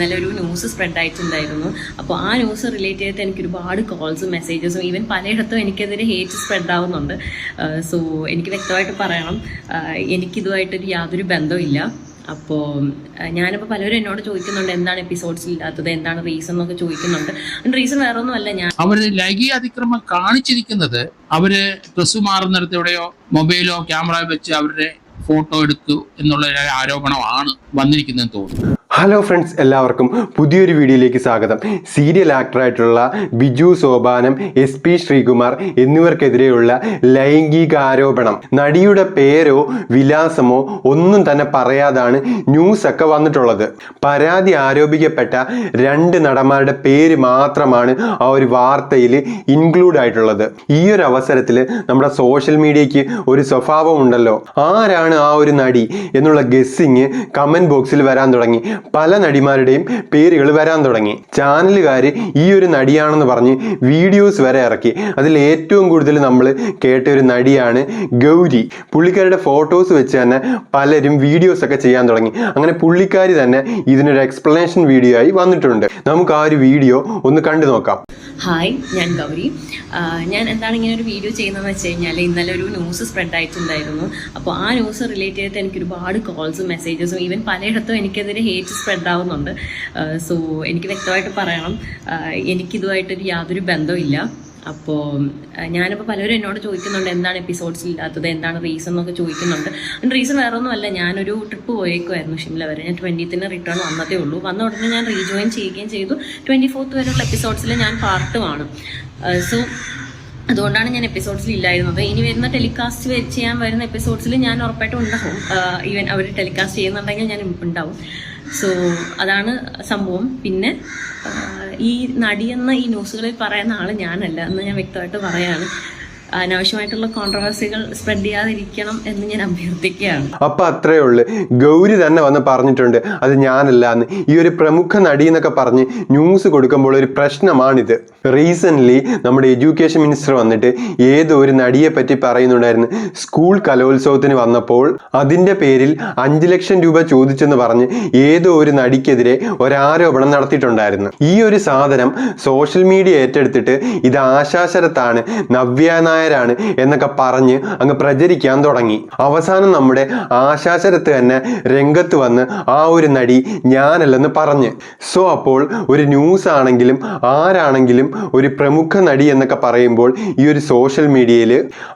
നല്ലൊരു news spread ആയിട്ടുണ്ടായിരുന്നു. അപ്പോൾ ആ ന്യൂസ് റിലേറ്റ് ചെയ്തിട്ട് എനിക്ക് ഒരുപാട് കോൾസും മെസ്സേജസും ഈവൻ പലയിടത്തും എനിക്കെതിരെ ഹേറ്റ് സ്പ്രെഡ് ആവുന്നുണ്ട്. സോ എനിക്ക് വ്യക്തമായിട്ട് പറയണം, എനിക്കിതുമായിട്ടൊരു യാതൊരു ബന്ധമില്ല. അപ്പോൾ ഞാനിപ്പോൾ പലരും എന്നോട് ചോദിക്കുന്നുണ്ട് എന്താണ് എപ്പിസോഡ്സ് ഇല്ലാത്തത്, എന്താണ് റീസൺ എന്നൊക്കെ ചോദിക്കുന്നുണ്ട്. റീസൺ വേറെ ഒന്നുമല്ല, ഞാൻ അവര് ലൈംഗിക അതിക്രമം കാണിച്ചിരിക്കുന്നത് അവര് ഡ്രസ്സ് മാറുന്നിടത്തോടെയോ മൊബൈലോ ക്യാമറ വെച്ച് അവരുടെ ഫോട്ടോ എടുക്കൂ എന്നുള്ള ആരോപണമാണ് വന്നിരിക്കുന്നതെന്ന് തോന്നുന്നു. ഹലോ ഫ്രണ്ട്സ്, എല്ലാവർക്കും പുതിയൊരു വീഡിയോയിലേക്ക് സ്വാഗതം. സീരിയൽ ആക്ടറായിട്ടുള്ള ബിജു സോപാനം, SP ശ്രീകുമാർ എന്നിവർക്കെതിരെയുള്ള ലൈംഗിക ആരോപണം. നടിയുടെ പേരോ വിലാസമോ ഒന്നും തന്നെ പറയാതാണ് ന്യൂസ് ഒക്കെ വന്നിട്ടുള്ളത്. പരാതി ആരോപിക്കപ്പെട്ട 2 നടന്മാരുടെ പേര് മാത്രമാണ് ആ ഒരു വാർത്തയിൽ ഇൻക്ലൂഡ് ആയിട്ടുള്ളത്. ഈ ഒരു അവസരത്തിൽ നമ്മുടെ സോഷ്യൽ മീഡിയയ്ക്ക് ഒരു സ്വഭാവം ഉണ്ടല്ലോ, ആരാണ് ആ ഒരു നടി എന്നുള്ള ഗസ്സിങ് കമന്റ് ബോക്സിൽ വരാൻ തുടങ്ങി. പല നടിമാരുടെയും പേരുകൾ വരാൻ തുടങ്ങി. ചാനലുകാർ ഈ ഒരു നടിയാണെന്ന് പറഞ്ഞ് വീഡിയോസ് വരെ ഇറക്കി. അതിൽ ഏറ്റവും കൂടുതൽ നമ്മൾ കേട്ട ഒരു നടിയാണ് ഗൗരി. പുള്ളിക്കാരുടെ ഫോട്ടോസ് വെച്ച് തന്നെ പലരും വീഡിയോസ് ഒക്കെ ചെയ്യാൻ തുടങ്ങി. അങ്ങനെ പുള്ളിക്കാരി തന്നെ ഇതിനൊരു എക്സ്പ്ലനേഷൻ വീഡിയോ ആയി വന്നിട്ടുണ്ട്. നമുക്ക് ആ ഒരു വീഡിയോ ഒന്ന് കണ്ടു നോക്കാം. ഹായ്, ഞാൻ ഗൗരി. ഞാൻ എന്താണ് ഇങ്ങനെ ഒരു വീഡിയോ ചെയ്യുന്നതെന്ന് വെച്ച് കഴിഞ്ഞാൽ, ഇന്നലെ ഒരു ന്യൂസ് സ്പ്രെഡ് ആയിട്ടുണ്ടായിരുന്നു. അപ്പോൾ ആ ന്യൂസ് റിലേറ്റ് ചെയ്തിട്ട് എനിക്ക് ഒരുപാട് കോൾസും മെസ്സേജസും ഈവൻ പലയിടത്തും എനിക്കെതിരെ ഹേറ്റ് സ്പ്രെഡ് ആവുന്നുണ്ട്. സോ എനിക്ക് വ്യക്തമായിട്ട് പറയണം, എനിക്കിതുമായിട്ടൊരു യാതൊരു ബന്ധമില്ല. അപ്പോൾ ഞാനിപ്പോൾ പലരും എന്നോട് ചോദിക്കുന്നുണ്ട് എന്താണ് എപ്പിസോഡ്സ് ഇല്ലാത്തത്, എന്താണ് റീസൺ എന്നൊക്കെ ചോദിക്കുന്നുണ്ട്. റീസൺ വേറെ ഒന്നുമല്ല, ഞാനൊരു ട്രിപ്പ് പോയേക്കുമായിരുന്നു ഷിംല വരെ. ഞാൻ 20th റിട്ടേൺ വന്നതേ ഉള്ളൂ. വന്ന ഉടനെ ഞാൻ റീജോയിൻ ചെയ്യുകയും ചെയ്തു. 24th വരെയുള്ള എപ്പിസോഡ്സിൽ ഞാൻ പാർട്ടുമാണ്. സോ അതുകൊണ്ടാണ് ഞാൻ എപ്പിസോഡ്സിൽ ഇല്ലായിരുന്നത്. ഇനി വരുന്ന ടെലികാസ്റ്റ് ചെയ്യാൻ വരുന്ന എപ്പിസോഡ്സിൽ ഞാൻ ഉറപ്പായിട്ടും ഉണ്ടാവും. ഈവൻ അവർ ടെലികാസ്റ്റ് ചെയ്യുന്നുണ്ടെങ്കിൽ ഞാൻ ഉണ്ടാവും. സോ അതാണ് സംഭവം. പിന്നെ ഈ നടിയെന്ന ഈ ന്യൂസുകളിൽ പറയുന്ന ആൾ ഞാനല്ല എന്ന് ഞാൻ വ്യക്തമായിട്ട് പറയാണ്. അനാവശ്യമായിട്ടുള്ള കോൺട്രവേഴ്സികൾ സ്പ്രെഡ് ചെയ്യാതിരിക്കണം എന്ന് ഞാൻ അഭ്യർത്ഥിക്കുകയാണ്. അപ്പൊ അത്രയേ ഉള്ളു. ഗൗരി തന്നെ വന്ന് പറഞ്ഞിട്ടുണ്ട് അത് ഞാനല്ല എന്ന്. ഈ ഒരു പ്രമുഖ നടി എന്നൊക്കെ പറഞ്ഞ് ന്യൂസ് കൊടുക്കുമ്പോൾ ഒരു പ്രശ്നമാണിത്. റീസെന്റ് നമ്മുടെ എഡ്യൂക്കേഷൻ മിനിസ്റ്റർ വന്നിട്ട് ഏതോ ഒരു നടിയെ പറ്റി പറയുന്നുണ്ടായിരുന്നു. സ്കൂൾ കലോത്സവത്തിന് വന്നപ്പോൾ അതിന്റെ പേരിൽ 5 ലക്ഷം രൂപ ചോദിച്ചെന്ന് പറഞ്ഞ് ഏതോ ഒരു നടിക്കെതിരെ ഒരാരോപണം നടത്തിയിട്ടുണ്ടായിരുന്നു. ഈ ഒരു സാധനം സോഷ്യൽ മീഡിയ ഏറ്റെടുത്തിട്ട് ഇത് ആശാശരത്താണ്, നവ്യ നായരാണ് എന്നൊക്കെ പറഞ്ഞ് അങ്ങ് പ്രചരിക്കാൻ തുടങ്ങി. അവസാനം നമ്മുടെ ആശാശരത്ത് തന്നെ രംഗത്ത് വന്ന് ആ ഒരു നടി ഞാനല്ലെന്ന് പറഞ്ഞ്. സോ അപ്പോൾ ഒരു ന്യൂസ് ആണെങ്കിലും ആരാണെങ്കിലും ഒരു പ്രമുഖ നടി എന്നൊക്കെ പറയുമ്പോൾ ഈ ഒരു സോഷ്യൽ മീഡിയയിൽ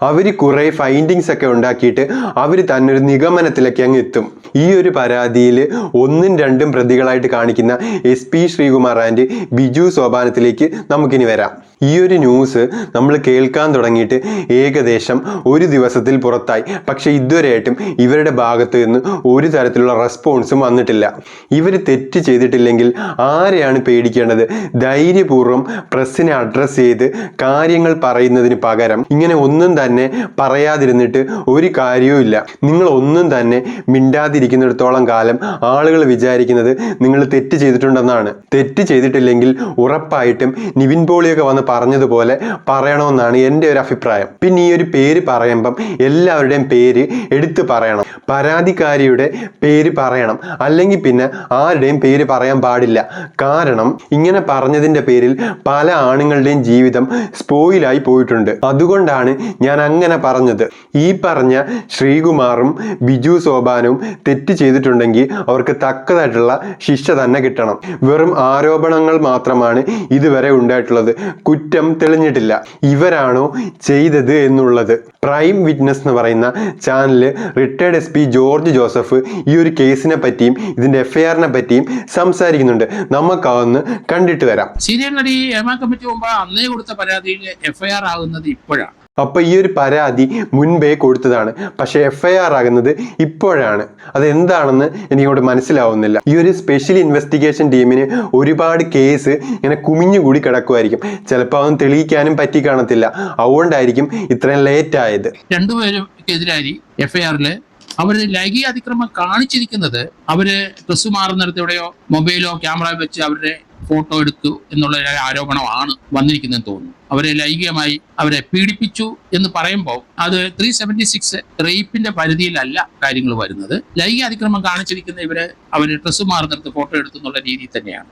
അവർ കുറെ ഫൈൻഡിങ്സ് ഒക്കെ ഉണ്ടാക്കിയിട്ട് അവർ തന്നെ ഒരു നിഗമനത്തിലേക്ക് അങ്ങ് എത്തും. ഈ ഒരു പരാതിയിൽ 1ഉം 2ഉം പ്രതികളായിട്ട് കാണിക്കുന്ന SP ശ്രീകുമാർ ആൻഡ് ബിജു സോപാനത്തിലേക്ക് നമുക്കിനി വരാം. ഈ ഒരു ന്യൂസ് നമ്മൾ കേൾക്കാൻ തുടങ്ങിയിട്ട് ഏകദേശം ഒരു ദിവസത്തിൽ പുറത്തായി. പക്ഷെ ഇതുവരെയായിട്ടും ഇവരുടെ ഭാഗത്ത് നിന്ന് ഒരു തരത്തിലുള്ള റെസ്പോൺസും വന്നിട്ടില്ല. ഇവർ തെറ്റ് ചെയ്തിട്ടില്ലെങ്കിൽ ആരെയാണ് പേടിക്കേണ്ടത്? ധൈര്യപൂർവ്വം പ്രസ്സിനെ അഡ്രസ്സ് ചെയ്ത് കാര്യങ്ങൾ പറയുന്നതിന് പകരം ഇങ്ങനെ ഒന്നും തന്നെ പറയാതിരുന്നിട്ട് ഒരു കാര്യവും ഇല്ല. നിങ്ങൾ ഒന്നും തന്നെ മിണ്ടാതിരിക്കുന്നിടത്തോളം കാലം ആളുകൾ വിചാരിക്കുന്നത് നിങ്ങൾ തെറ്റ് ചെയ്തിട്ടുണ്ടെന്നാണ്. തെറ്റ് ചെയ്തിട്ടില്ലെങ്കിൽ ഉറപ്പായിട്ടും നിവിൻ പോളിയൊക്കെ വന്ന് പറഞ്ഞതുപോലെ പറയണമെന്നാണ് എൻ്റെ ഒരു അഭിപ്രായം. പിന്നെ ഈ ഒരു പേര് പറയുമ്പം എല്ലാവരുടെയും പേര് എടുത്ത് പറയണം. പരാതിക്കാരിയുടെ പേര് പറയണം, അല്ലെങ്കിൽ പിന്നെ ആരുടെയും പേര് പറയാൻ പാടില്ല. കാരണം ഇങ്ങനെ പറഞ്ഞതിൻ്റെ പേരിൽ പല ആണുങ്ങളുടെയും ജീവിതം സ്പോയിലായി പോയിട്ടുണ്ട്. അതുകൊണ്ടാണ് ഞാൻ അങ്ങനെ പറഞ്ഞത്. ഈ പറഞ്ഞ ശ്രീകുമാറും ബിജു സോപാനവും തെറ്റ് ചെയ്തിട്ടുണ്ടെങ്കിൽ അവർക്ക് തക്കതായിട്ടുള്ള ശിക്ഷ തന്നെ കിട്ടണം. വെറും ആരോപണങ്ങൾ മാത്രമാണ് ഇതുവരെ ഉണ്ടായിട്ടുള്ളത്. കുറ്റം തെളിഞ്ഞിട്ടില്ല. ഇവരാണോ ചെയ്തത് എന്നുള്ളത് പ്രൈം വിറ്റ്നസ് എന്ന് പറയുന്ന ചാനലിൽ റിട്ടയർഡ് SP ജോർജ് ജോസഫ് ഈ ഒരു കേസിനെ പറ്റിയും ഇതിന്റെ FIR പറ്റിയും സംസാരിക്കുന്നുണ്ട്. നമുക്കതൊന്ന് കണ്ടിട്ട് വരാം. സീരിയൽ നടി ഹേമ കമ്മിറ്റി മുമ്പ് അന്നേ കൊടുത്ത പരാതിയിൽ FIR ആകുന്നത് ഇപ്പോഴാണ്. അപ്പൊ ഈ ഒരു പരാതി മുൻപേ കൊടുത്തതാണ്, പക്ഷെ FIR ആകുന്നത് ഇപ്പോഴാണ്. അതെന്താണെന്ന് എനിക്കോട് മനസ്സിലാവുന്നില്ല. ഈ ഒരു സ്പെഷ്യൽ ഇൻവെസ്റ്റിഗേഷൻ ടീമിന് ഒരുപാട് കേസ് ഇങ്ങനെ കുമിഞ്ഞുകൂടി കിടക്കുമായിരിക്കും. ചിലപ്പോൾ അതൊന്നും തെളിയിക്കാനും പറ്റി കാണത്തില്ല. അതുകൊണ്ടായിരിക്കും ഇത്രയും ലേറ്റ് ആയത്. രണ്ടുപേർക്കെതിരായി FIR അവര് ലൈംഗിക അതിക്രമം കാണിച്ചിരിക്കുന്നത് അവര് ഡ്രസ്സ് മാറുന്നിടത്തോടെയോ മൊബൈലോ ക്യാമറ വെച്ച് അവരുടെ ഫോട്ടോ എടുക്കൂ എന്നുള്ള ഒരു ആരോപണമാണ് വന്നിരിക്കുന്നതെന്ന് തോന്നുന്നു. അവരെ ലൈംഗികമായി അവരെ പീഡിപ്പിച്ചു എന്ന് പറയുമ്പോൾ അത് 376 റേപ്പിന്റെ പരിധിയിലല്ല കാര്യങ്ങൾ വരുന്നത്. ലൈംഗിക അതിക്രമം കാണിച്ചിരിക്കുന്ന അവര് ഡ്രസ്സ് മാറുന്നിടത്ത് ഫോട്ടോ എടുത്തു എന്നുള്ള രീതിയിൽ തന്നെയാണ്.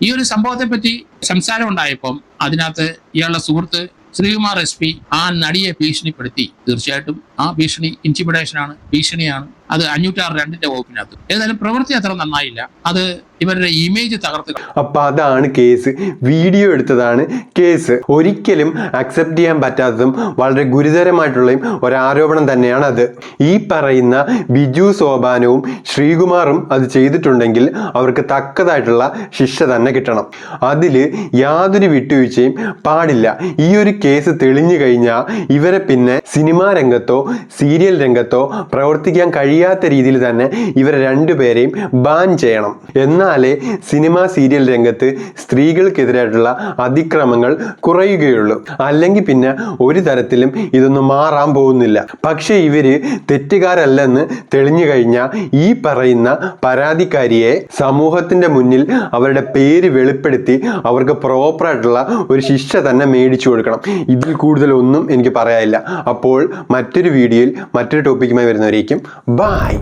ഈ ഒരു സംഭവത്തെ പറ്റി സംസാരം ഉണ്ടായപ്പം അതിനകത്ത് ഇയാളുടെ സുഹൃത്ത് ശ്രീകുമാർ SP ആ നടിയെ ഭീഷണിപ്പെടുത്തി. തീർച്ചയായിട്ടും ആ ഭീഷണി ഇൻറ്റിമിഡേഷനാണ്, ഭീഷണിയാണ്. അത് 506(2) വകുപ്പിനകത്ത്. ഏതായാലും പ്രവൃത്തി അത്ര നന്നായില്ല. അത് ഇവരുടെ ഇമേജ് തകർത്ത്. അപ്പൊ അതാണ് കേസ്. വീഡിയോ എടുത്തതാണ് കേസ്. ഒരിക്കലും അക്സെപ്റ്റ് ചെയ്യാൻ പറ്റാത്തതും വളരെ ഗുരുതരമായിട്ടുള്ളതും ഒരാരോപണം തന്നെയാണ് അത്. ഈ പറയുന്ന ബിജു സോപാനവും ശ്രീകുമാറും അത് ചെയ്തിട്ടുണ്ടെങ്കിൽ അവർക്ക് തക്കതായിട്ടുള്ള ശിക്ഷ തന്നെ കിട്ടണം. അതിൽ യാതൊരു വിട്ടുവീഴ്ചയും പാടില്ല. ഈ ഒരു കേസ് തെളിഞ്ഞു കഴിഞ്ഞാൽ ഇവരെ പിന്നെ സിനിമാ രംഗത്തോ സീരിയൽ രംഗത്തോ പ്രവർത്തിക്കാൻ കഴിയാത്ത രീതിയിൽ തന്നെ ഇവരെ രണ്ടുപേരെയും ബാൻ ചെയ്യണം. എന്നാലേ സിനിമ സീരിയൽ രംഗത്ത് സ്ത്രീകൾക്കെതിരായിട്ടുള്ള അതിക്രമങ്ങൾ കുറയുകയുള്ളൂ. അല്ലെങ്കിൽ പിന്നെ ഒരു തരത്തിലും ഇതൊന്നും മാറാൻ പോകുന്നില്ല. പക്ഷെ ഇവര് തെറ്റുകാരല്ലെന്ന് തെളിഞ്ഞു കഴിഞ്ഞാൽ ഈ പറയുന്ന പരാതിക്കാരിയെ സമൂഹത്തിന്റെ മുന്നിൽ അവരുടെ പേര് വെളിപ്പെടുത്തി അവർക്ക് പ്രോപ്പറായിട്ടുള്ള ഒരു ശിക്ഷ തന്നെ മേടിച്ചു കൊടുക്കണം. ഇതിൽ കൂടുതലൊന്നും എനിക്ക് പറയാനില്ല. അപ്പോൾ മറ്റൊരു വീഡിയോയിൽ മറ്റൊരു ടോപ്പിക്കുമായി വരുന്നവരേക്കും ബൈ.